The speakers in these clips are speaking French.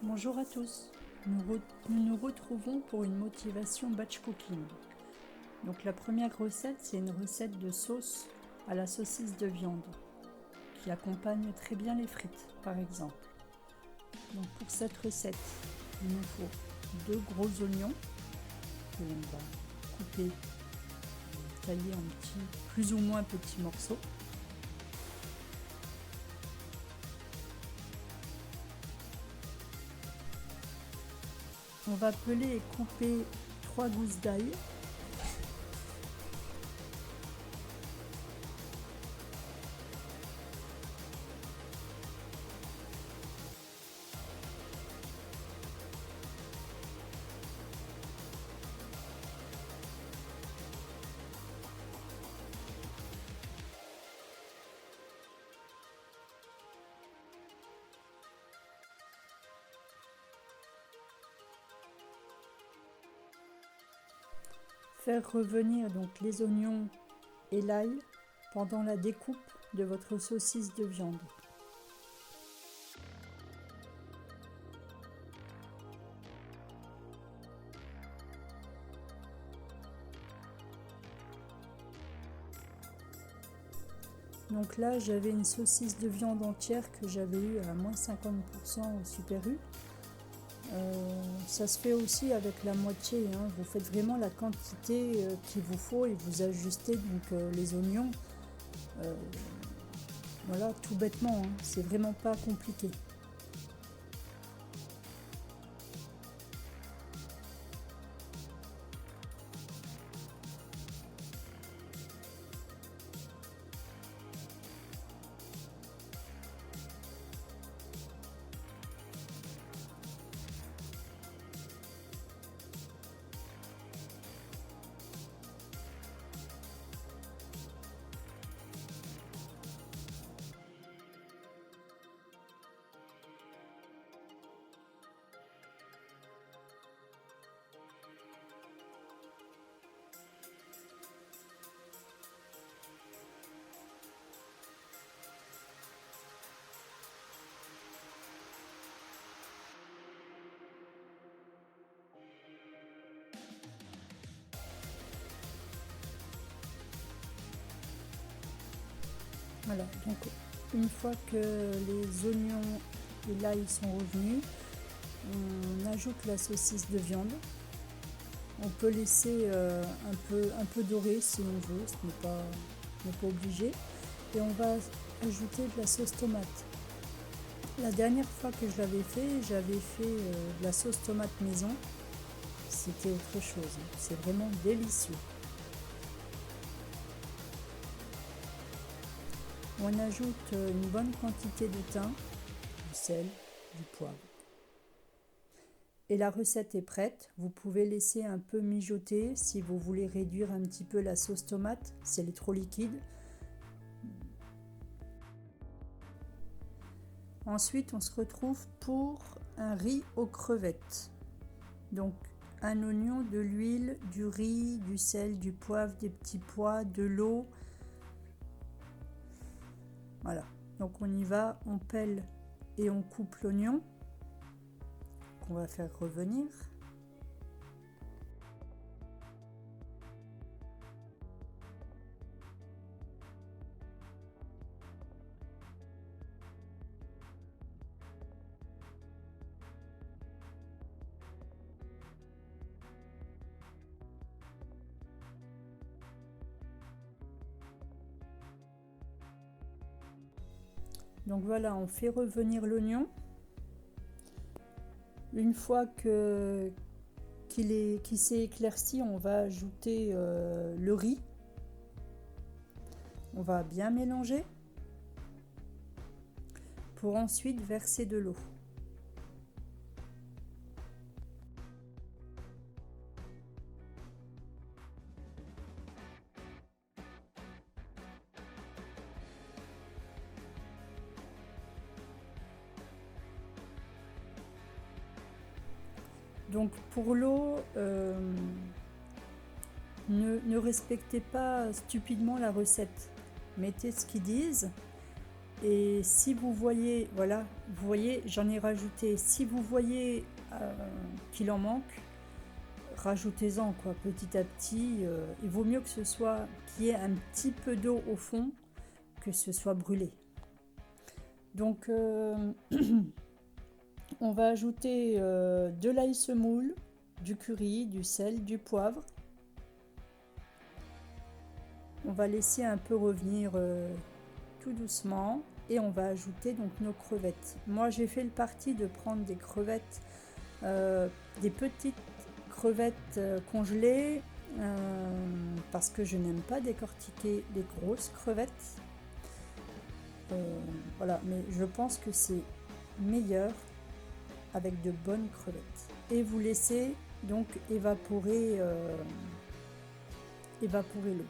Bonjour à tous, nous nous retrouvons pour une motivation batch cooking. Donc la première recette, c'est une recette de sauce à la saucisse de viande qui accompagne très bien les frites par exemple. Donc pour cette recette, il nous faut 2 gros oignons que l'on va couper, tailler en petits, plus ou moins petits morceaux. On va peler et couper 3 gousses d'ail. Faire revenir donc les oignons et l'ail pendant la découpe de votre saucisse de viande. Donc là, j'avais une saucisse de viande entière que j'avais eue à moins 50% au Super U. Ça se fait aussi avec la moitié, hein. Vous faites vraiment la quantité qu'il vous faut et vous ajustez donc les oignons. Euh, voilà, tout bêtement, hein. C'est vraiment pas compliqué. Voilà, donc une fois que les oignons et l'ail sont revenus, on ajoute la saucisse de viande. On peut laisser un peu dorer si on veut, ce n'est pas obligé. Et on va ajouter de la sauce tomate. La dernière fois que je l'avais fait, j'avais fait de la sauce tomate maison. C'était autre chose, c'est vraiment délicieux. On ajoute une bonne quantité de thym, du sel, du poivre. Et la recette est prête. Vous pouvez laisser un peu mijoter si vous voulez réduire un petit peu la sauce tomate, si elle est trop liquide. Ensuite, on se retrouve pour un riz aux crevettes. Donc, un oignon, de l'huile, du riz, du sel, du poivre, des petits pois, de l'eau. Voilà. Donc, on y va, on pèle et on coupe l'oignon qu'on va faire revenir. Donc voilà, on fait revenir l'oignon. Une fois qu'il s'est éclairci, on va ajouter le riz. On va bien mélanger pour ensuite verser de l'eau. Donc pour l'eau, ne respectez pas stupidement la recette. Mettez ce qu'ils disent Et si vous voyez, voilà, vous voyez, j'en ai rajouté. Si vous voyez qu'il en manque, rajoutez-en quoi, petit à petit. Il vaut mieux que ce soit qu'il y ait un petit peu d'eau au fond que ce soit brûlé. Donc on va ajouter de l'ail semoule, du curry, du sel, du poivre. On va laisser un peu revenir tout doucement et on va ajouter donc nos crevettes. Moi j'ai fait le parti de prendre des crevettes, des petites crevettes congelées parce que je n'aime pas décortiquer les grosses crevettes. Voilà, mais je pense que c'est meilleur avec de bonnes crevettes. Et vous laissez donc évaporer l'eau.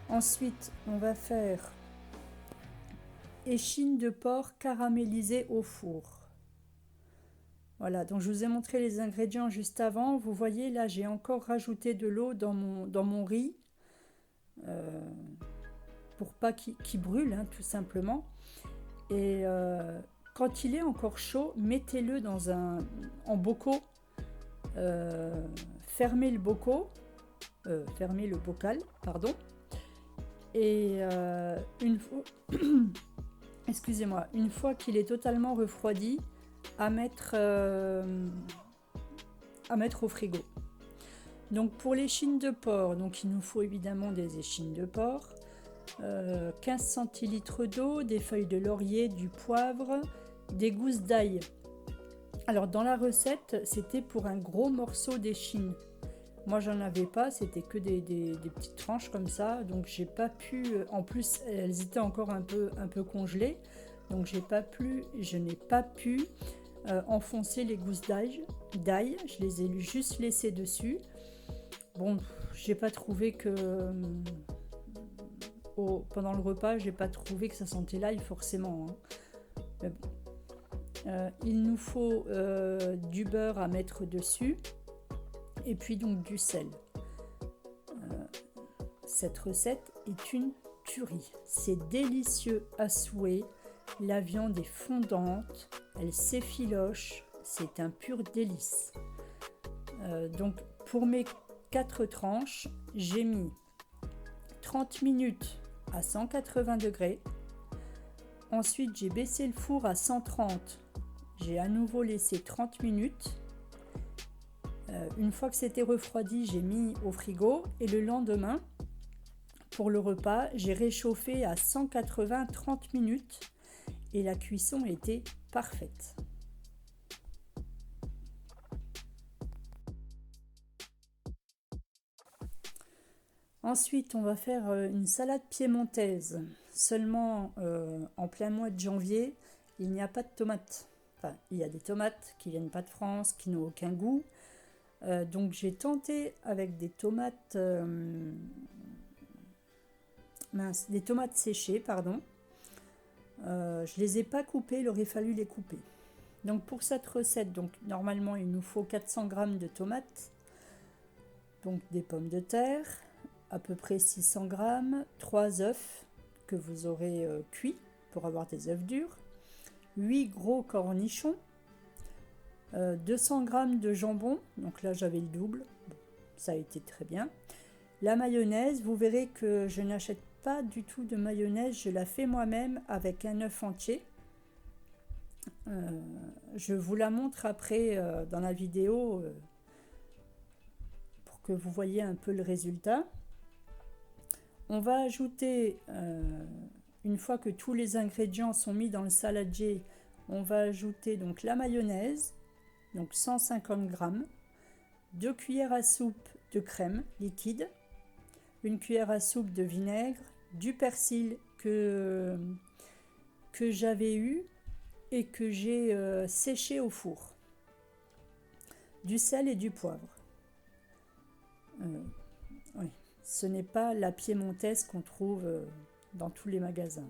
Ensuite, on va faire échine de porc caramélisée au four. Voilà, donc je vous ai montré les ingrédients juste avant. Vous voyez, là, j'ai encore rajouté de l'eau dans mon riz pour pas qu'il brûle, hein, tout simplement. Et quand il est encore chaud, mettez-le en bocaux. Fermez le bocal, pardon. Et excusez-moi, une fois qu'il est totalement refroidi, à mettre au frigo. Donc pour l'échine de porc, donc il nous faut évidemment des échines de porc, 15 centilitres d'eau, des feuilles de laurier, du poivre, des gousses d'ail. Alors dans la recette, c'était pour un gros morceau d'échine. Moi j'en avais pas, c'était que des petites tranches comme ça, donc j'ai pas pu, en plus elles étaient encore un peu congelées, donc je n'ai pas pu enfoncer les gousses d'ail, je les ai juste laissées dessus. Bon, j'ai pas trouvé que pendant le repas, j'ai pas trouvé que ça sentait l'ail forcément, hein. Mais bon. Il nous faut du beurre à mettre dessus et puis donc du sel. Cette recette est une tuerie. C'est délicieux à souhait. La viande est fondante, elle s'effiloche, c'est un pur délice. Donc pour mes 4 tranches, j'ai mis 30 minutes à 180 degrés. Ensuite, j'ai baissé le four à 130. J'ai à nouveau laissé 30 minutes. Une fois que c'était refroidi, j'ai mis au frigo et le lendemain, pour le repas, j'ai réchauffé à 180 30 minutes et la cuisson était parfaite. Ensuite, on va faire une salade piémontaise. Seulement en plein mois de janvier, il n'y a pas de tomates. Enfin, il y a des tomates qui viennent pas de France, qui n'ont aucun goût. Donc j'ai tenté avec des tomates des tomates séchées, pardon. Je les ai pas coupées, il aurait fallu les couper. Donc pour cette recette, donc normalement il nous faut 400 g de tomates, donc des pommes de terre, à peu près 600 g, 3 œufs que vous aurez cuits pour avoir des œufs durs, 8 gros cornichons, 200 g de jambon, donc là j'avais le double, ça a été très bien. La mayonnaise, vous verrez que je n'achète pas du tout de mayonnaise, je la fais moi-même avec un œuf entier. Je vous la montre après dans la vidéo pour que vous voyez un peu le résultat. On va ajouter, une fois que tous les ingrédients sont mis dans le saladier, on va ajouter donc la mayonnaise, donc 150 g, 2 cuillères à soupe de crème liquide, 1 cuillère à soupe de vinaigre, du persil que j'avais eu et que j'ai séché au four, du sel et du poivre. Oui, ce n'est pas la piémontaise qu'on trouve dans tous les magasins.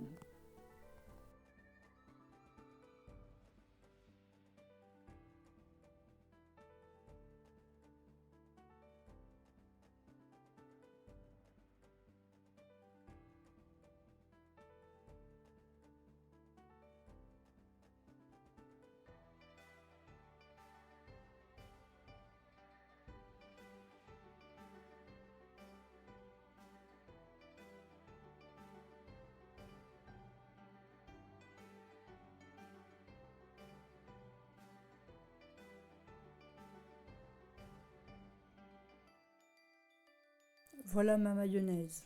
Voilà ma mayonnaise.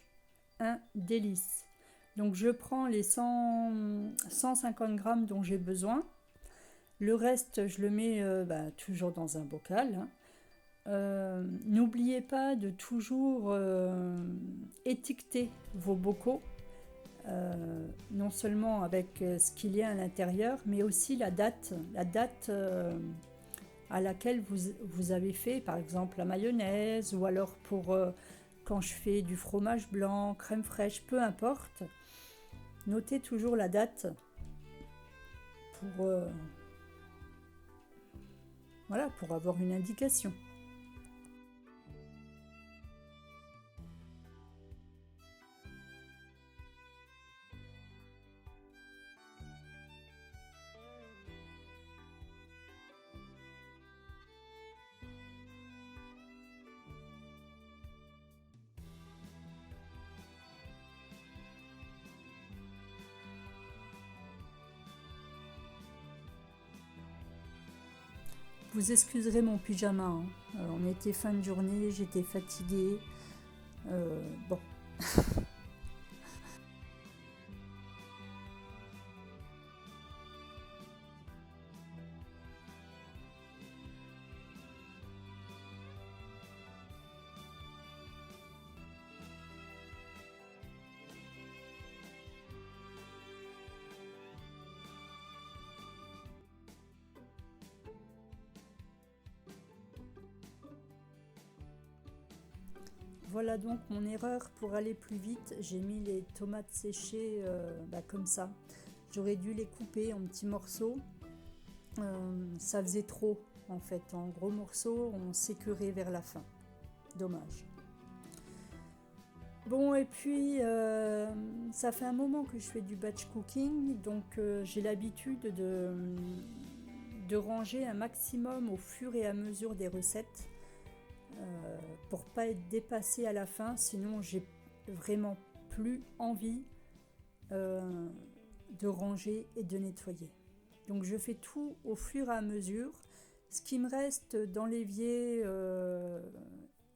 Un délice. Donc je prends les 150 grammes dont j'ai besoin. Le reste, je le mets toujours dans un bocal, hein. N'oubliez pas de toujours étiqueter vos bocaux, non seulement avec ce qu'il y a à l'intérieur, mais aussi la date à laquelle vous avez fait, par exemple la mayonnaise, ou alors pour quand je fais du fromage blanc, crème fraîche, peu importe. Notez toujours la date pour, voilà, pour avoir une indication. Vous excuserez mon pyjama, hein. On était fin de journée, j'étais fatiguée. Bon. Voilà donc mon erreur. Pour aller plus vite, j'ai mis les tomates séchées comme ça. J'aurais dû les couper en petits morceaux. Ça faisait trop en fait. En gros morceaux, on s'écœurait vers la fin. Dommage. Bon, et puis ça fait un moment que je fais du batch cooking, donc j'ai l'habitude de ranger un maximum au fur et à mesure des recettes. Pour pas être dépassée à la fin, sinon j'ai vraiment plus envie de ranger et de nettoyer. Donc je fais tout au fur et à mesure. Ce qui me reste dans l'évier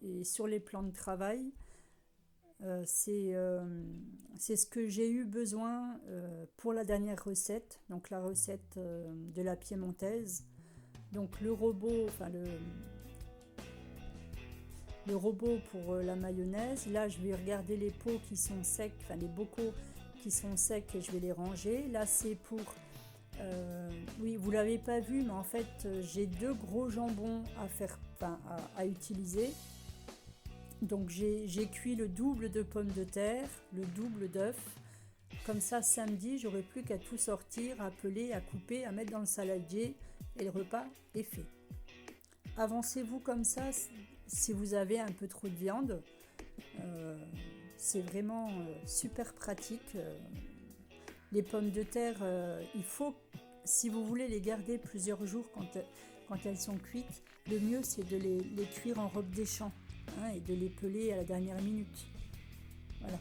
et sur les plans de travail, c'est ce que j'ai eu besoin pour la dernière recette, donc la recette de la piémontaise. Donc le robot, le robot pour la mayonnaise. Là, je vais regarder les pots qui sont secs, les bocaux qui sont secs, et je vais les ranger. Là, c'est pour... oui, vous l'avez pas vu, mais en fait, j'ai 2 gros jambons à utiliser. Donc, j'ai cuit le double de pommes de terre, le double d'œufs. Comme ça, samedi, j'aurai plus qu'à tout sortir, à peler, à couper, à mettre dans le saladier, et le repas est fait. Avancez-vous comme ça si vous avez un peu trop de viande. C'est vraiment super pratique. Les pommes de terre, il faut, si vous voulez les garder plusieurs jours quand elles sont cuites, le mieux c'est de les cuire en robe des champs, hein, et de les peler à la dernière minute. Voilà.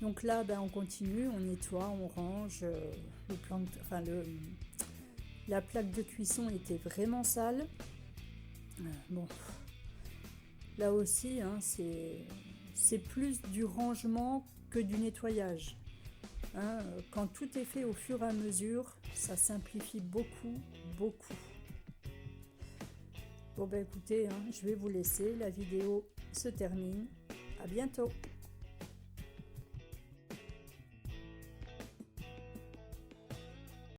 Donc là, on continue, on nettoie, on range. La plaque de cuisson était vraiment sale. Bon, là aussi, hein, c'est plus du rangement que du nettoyage. Hein, quand tout est fait au fur et à mesure, ça simplifie beaucoup, beaucoup. Bon écoutez, hein, je vais vous laisser, la vidéo se termine. À bientôt.